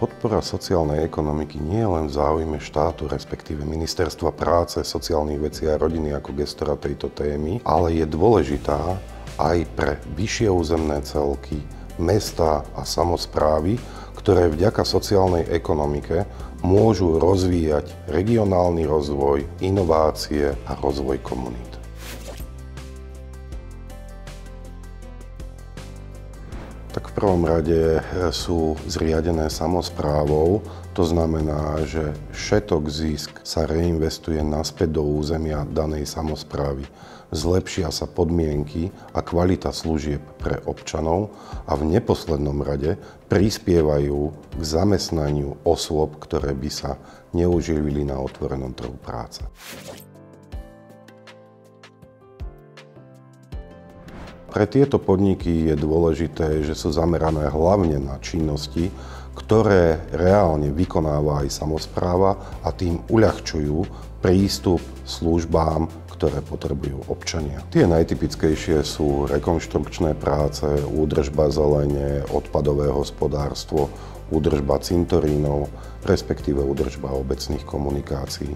Podpora sociálnej ekonomiky nie je len v záujme štátu, respektíve Ministerstva práce, sociálnych vecí a rodiny ako gestora tejto témy, ale je dôležitá aj pre vyššie územné celky, mestá a samosprávy, ktoré vďaka sociálnej ekonomike môžu rozvíjať regionálny rozvoj, inovácie a rozvoj komunít. Tak v prvom rade sú zriadené samosprávou, to znamená, že všetok zisk sa reinvestuje naspäť do územia danej samosprávy. Zlepšia sa podmienky a kvalita služieb pre občanov a v neposlednom rade prispievajú k zamestnaniu osôb, ktoré by sa neuživili na otvorenom trhu práce. Pre tieto podniky je dôležité, že sú zamerané hlavne na činnosti, ktoré reálne vykonáva aj samospráva a tým uľahčujú prístup službám, ktoré potrebujú občania. Tie najtypickejšie sú rekonštrukčné práce, údržba zelene, odpadové hospodárstvo, údržba cintorínov, respektíve údržba obecných komunikácií.